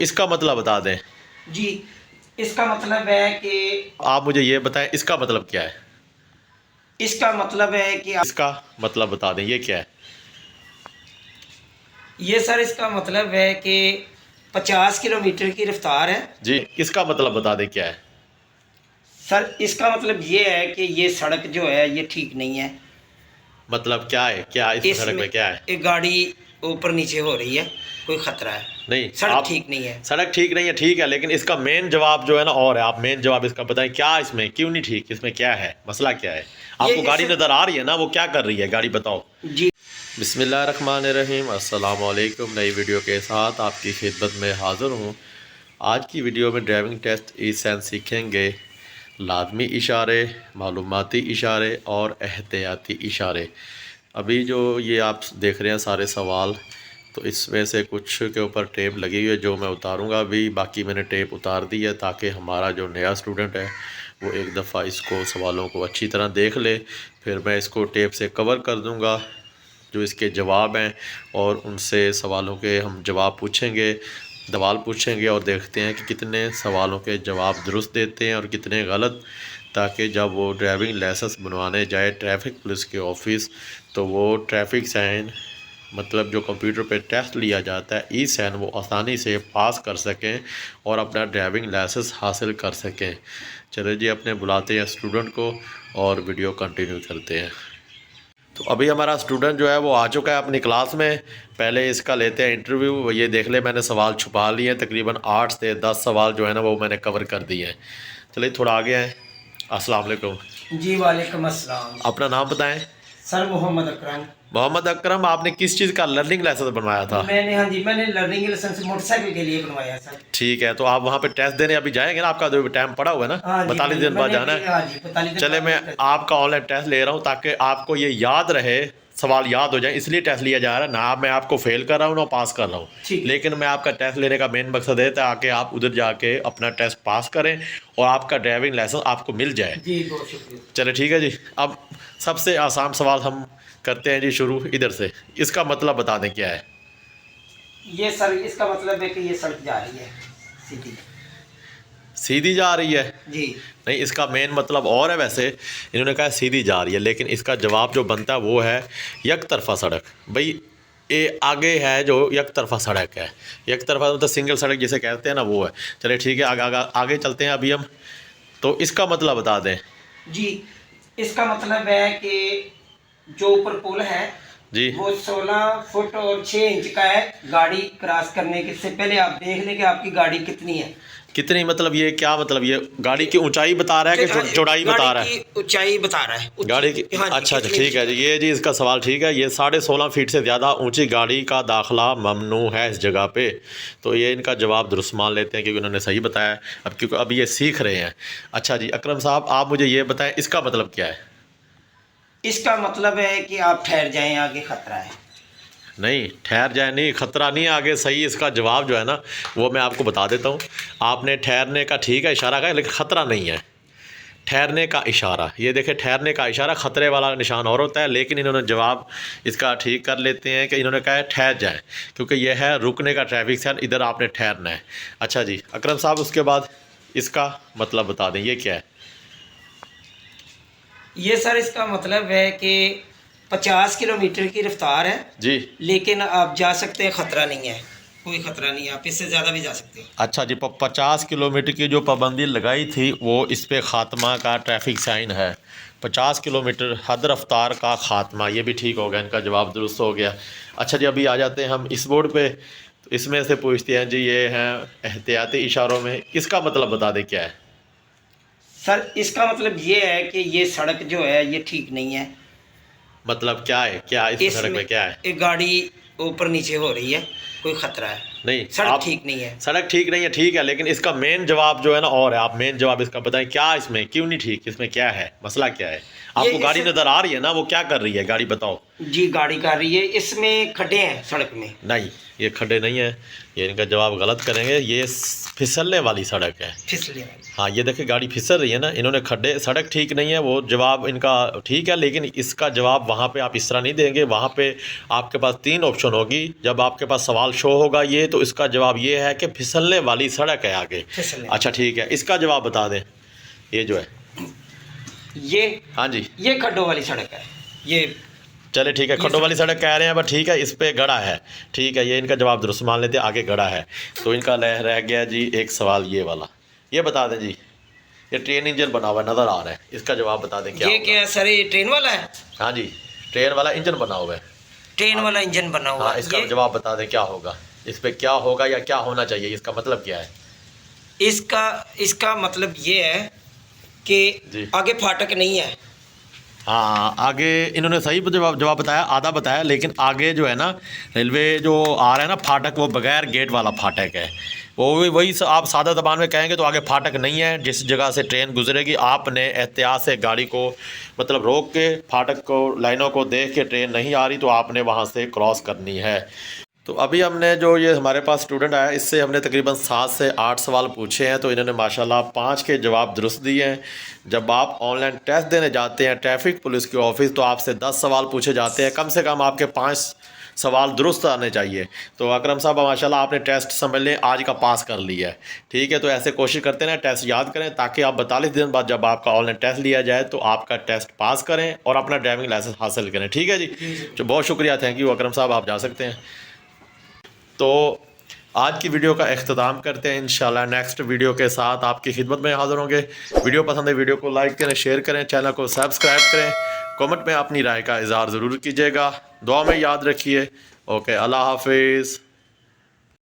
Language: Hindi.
इसका मतलब बता दें। जी, इसका मतलब है कि आप मुझे ये बताएं इसका मतलब क्या है। इसका मतलब है कि इसका मतलब बता दें, ये क्या है। ये सर इसका मतलब है कि 50 किलोमीटर की रफ्तार है। जी, इसका मतलब बता दें क्या है। सर इसका मतलब ये है कि ये सड़क जो है ये ठीक नहीं है। मतलब क्या है, क्या इस सड़क इसमें में क्या है। एक गाड़ी ऊपर नीचे हो रही है, कोई खतरा है। नहीं, सड़क आप ठीक नहीं है। सड़क ठीक नहीं है, ठीक है, लेकिन इसका मेन जवाब जो है ना और है। आप मेन जवाब इसका बताएं, क्या इसमें क्यों नहीं ठीक, इसमें क्या है, मसला क्या है। ये आपको गाड़ी इस नज़र आ रही है ना, वो क्या कर रही है गाड़ी, बताओ। जी बिस्मिल्लाहिर्रहमानिर्रहीम, अस्सलाम वालेकुम। नई वीडियो के साथ आपकी खिदमत में हाज़िर हूँ। आज की वीडियो में ड्राइविंग टेस्ट ई सेंस सीखेंगे। लाजमी इशारे, मालूमाती इशारे और एहतियाती इशारे। अभी जो ये आप देख रहे हैं सारे सवाल, तो इसमें से कुछ के ऊपर टेप लगी हुई है जो मैं उतारूंगा अभी। बाकी मैंने टेप उतार दी है ताकि हमारा जो नया स्टूडेंट है वो एक दफ़ा इसको सवालों को अच्छी तरह देख ले। फिर मैं इसको टेप से कवर कर दूंगा जो इसके जवाब हैं, और उनसे सवालों के हम जवाब पूछेंगे, सवाल पूछेंगे और देखते हैं कि कितने सवालों के जवाब दुरुस्त देते हैं और कितने गलत, ताकि जब वो ड्राइविंग लाइसेंस बनवाने जाए ट्रैफिक पुलिस के ऑफिस, तो वो ट्रैफिक साइन मतलब जो कंप्यूटर पे टेस्ट लिया जाता है ई साइन, वो आसानी से पास कर सकें और अपना ड्राइविंग लाइसेंस हासिल कर सकें। चलिए जी, अपने बुलाते हैं स्टूडेंट को और वीडियो कंटिन्यू करते हैं। तो अभी हमारा स्टूडेंट जो है वो आ चुका है अपनी क्लास में। पहले इसका लेते हैं इंटरव्यू। ये देख ले, मैंने सवाल छुपा लिए हैं, तकरीबन 8 से 10 सवाल जो है ना वो मैंने कवर कर दिए हैं। चलिए थोड़ा आगे हैं। अस्सलाम वालेकुम। जी वालेकुम अस्सलाम। अपना नाम बताएं। सर मोहम्मद अकरम। मोहम्मद अकरम, आपने किस चीज़ का लर्निंग लाइसेंस बनवाया था। मैंने हाँ जी मैंने लर्निंग लाइसेंस मोटरसाइकिल के लिए बनवाया सर। ठीक है, तो आप वहाँ पे टेस्ट देने अभी जाएंगे ना, आपका जो टाइम पड़ा हुआ है ना, हाँ जी 42 दिन बाद मैंने जाना है। हाँ जी 45 दिन चले, बाद मैं आपका ऑनलाइन टेस्ट ले रहा हूँ ताकि आपको ये याद रहे, सवाल याद हो जाए, इसलिए टेस्ट लिया जा रहा है ना। मैं आपको फेल कर रहा हूँ ना पास कर रहा हूँ, ठीक है। लेकिन मैं आपका टेस्ट लेने का मेन मकसद है ताकि आप उधर जाके अपना टेस्ट पास करें और आपका ड्राइविंग लाइसेंस आपको मिल जाए। जी बहुत शुक्रिया। चले ठीक है जी। अब सबसे आसान सवाल हम करते हैं जी, शुरू इधर से। इसका मतलब बता दें क्या है। ये सर इसका मतलब है कि ये सड़क जा रही है सीधी। सीधी जा रही है। जी नहीं, इसका मेन मतलब और है। वैसे इन्होंने कहा सीधी जा रही है, लेकिन इसका जवाब जो बनता है वो है एक तरफा सड़क। भाई ये आगे है जो एक तरफा सड़क है, एक तरफा मतलब सिंगल सड़क जिसे कहते हैं ना, वो है। चलिए ठीक है, आगे आगे आगे चलते हैं अभी हम। तो इसका मतलब बता दें। जी, इसका मतलब है कि जो ऊपर पुल है जी, वो 16 फुट और 6 इंच का है। गाड़ी क्रॉस करने के से पहले आप देख लें कि आपकी गाड़ी कितनी है। कितनी मतलब ये क्या मतलब, ये गाड़ी की ऊंचाई बता रहा है कि चौड़ाई बता रहा है। गाड़ी की ऊंचाई बता रहा है। गाड़ी की, हाँ जी, अच्छा अच्छा कितनी ठीक है जी, ये जी इसका सवाल ठीक है। ये 16.5 फीट से ज़्यादा ऊंची गाड़ी का दाखला ममनू है इस जगह पे। तो ये इनका जवाब दुरुस्त मान लेते हैं क्योंकि उन्होंने सही बताया। अब क्योंकि अभी ये सीख रहे हैं। अच्छा जी अकरम साहब, आप मुझे ये बताएं इसका मतलब क्या है। इसका मतलब है कि आप ठहर जाएं, आगे खतरा है। नहीं, ठहर जाए नहीं, ख़तरा नहीं आगे, सही इसका जवाब जो है ना वो मैं आपको बता देता हूँ। आपने ठहरने का ठीक है इशारा का, लेकिन ख़तरा नहीं है। ठहरने का इशारा, ये देखें, ठहरने का इशारा, ख़तरे वाला निशान और होता है। लेकिन इन्होंने जवाब इसका ठीक कर लेते हैं कि इन्होंने कहा है ठहर जाए, क्योंकि यह है रुकने का ट्रैफिक साइन, इधर आपने ठहरना है। अच्छा जी अकरम साहब, उसके बाद इसका मतलब बता दें, ये क्या है। ये सर इसका मतलब है कि 50 किलोमीटर की रफ्तार है जी, लेकिन आप जा सकते हैं, खतरा नहीं है, कोई खतरा नहीं है, आप इससे ज़्यादा भी जा सकते हैं। अच्छा जी, 50 किलोमीटर की जो पाबंदी लगाई थी वो इस पे ख़ात्मा का ट्रैफिक साइन है। 50 किलोमीटर हद रफ्तार का ख़ात्मा, ये भी ठीक हो गया, इनका जवाब दुरुस्त हो गया। अच्छा जी, अभी आ जाते हैं हम इस बोर्ड पे। तो इसमें से पूछते हैं जी, ये हैं एहतियाती इशारों में, इसका मतलब बता दें क्या है। सर इसका मतलब ये है कि ये सड़क जो है ये ठीक नहीं है। मतलब क्या है, क्या इस सड़क में क्या है। एक गाड़ी ऊपर नीचे हो रही है, कोई खतरा है। नहीं, सड़क ठीक नहीं है। सड़क ठीक नहीं है, ठीक है, लेकिन इसका मेन जवाब जो है ना और है। आप मेन जवाब इसका बताएं, क्या इसमें क्यों नहीं ठीक, इसमें क्या है, मसला क्या है। आपको गाड़ी नज़र आ रही है ना, वो क्या कर रही है गाड़ी, बताओ। जी गाड़ी कर रही है, इसमें खड्डे हैं सड़क में? नहीं, ये खड्डे नहीं है, ये इनका जवाब गलत करेंगे, ये फिसलने वाली सड़क है। फिसले वाली। हाँ, ये देखिए गाड़ी फिसल रही है ना, इन्होंने खड्डे, सड़क ठीक नहीं है, वो जवाब इनका ठीक है, लेकिन इसका जवाब वहाँ पे आप इस तरह नहीं देंगे। वहाँ पे आपके पास 3 ऑप्शन होगी, जब आपके पास सवाल शो होगा ये, तो इसका जवाब ये है कि फिसलने वाली सड़क है आगे। अच्छा ठीक है, इसका जवाब बता दें, ये जो है ये, हाँ जी, ये खड्डों वाली सड़क है ये। चले ठीक है, खड्डों वाली सड़क कह रहे हैं, बट ठीक है, इस पे गड़ा है। ठीक है, ये इनका जवाब दुरुस्त मान लेते हैं, आगे गड़ा है। तो इनका रह गया जी एक सवाल ये वाला, ये बता दें जी, ये ट्रेन इंजन बना हुआ नज़र आ रहा है, इसका जवाब बता दें क्या ये होगा? क्या है सर, ये ट्रेन वाला है? हाँ जी, ट्रेन वाला इंजन बना हुआ है। ट्रेन वाला इंजन बना हुआ हाँ, है। इसका जवाब बता दें क्या होगा, इस पे क्या होगा या क्या होना चाहिए, इसका मतलब क्या है? इसका मतलब ये है कि आगे फाटक नहीं है। हाँ, आगे इन्होंने सही जवाब बताया, आधा बताया, लेकिन आगे जो है ना रेलवे जो आ रहा है ना फाटक, वो बगैर गेट वाला फाटक है। वो भी वही आप सादा ज़बान में कहेंगे तो आगे फाटक नहीं है, जिस जगह से ट्रेन गुजरेगी आपने एहतियात से गाड़ी को मतलब रोक के, फाटक को, लाइनों को देख के, ट्रेन नहीं आ रही तो आपने वहाँ से क्रॉस करनी है। तो अभी हमने जो ये हमारे पास स्टूडेंट आया, इससे हमने तकरीबन 7 से 8 सवाल पूछे हैं, तो इन्होंने माशाल्लाह 5 के जवाब दुरुस्त दिए हैं। जब आप ऑनलाइन टेस्ट देने जाते हैं ट्रैफिक पुलिस के ऑफिस, तो आपसे 10 सवाल पूछे जाते हैं, कम से कम आपके 5 सवाल दुरुस्त आने चाहिए। तो अकरम साहब माशाल्लाह आपने टेस्ट समझ लें आज का पास कर लिया है। ठीक है, तो ऐसे कोशिश करते हैं टेस्ट याद करें, ताकि आप 42 दिन बाद जब आपका ऑनलाइन टेस्ट लिया जाए तो आपका टेस्ट पास करें और अपना ड्राइविंग लाइसेंस हासिल करें। ठीक है जी, तो बहुत शुक्रिया, थैंक यू अकरम साहब, आप जा सकते हैं। तो आज की वीडियो का अख्ताम करते हैं, इंशाल्लाह नेक्स्ट वीडियो के साथ आपकी खिदमत में हाज़िर होंगे। वीडियो पसंद है वीडियो को लाइक करें, शेयर करें, चैनल को सब्सक्राइब करें, कमेंट में अपनी राय का इज़हार ज़रूर कीजिएगा, दुआ में याद रखिए। ओके, अल्लाह हाफिज़।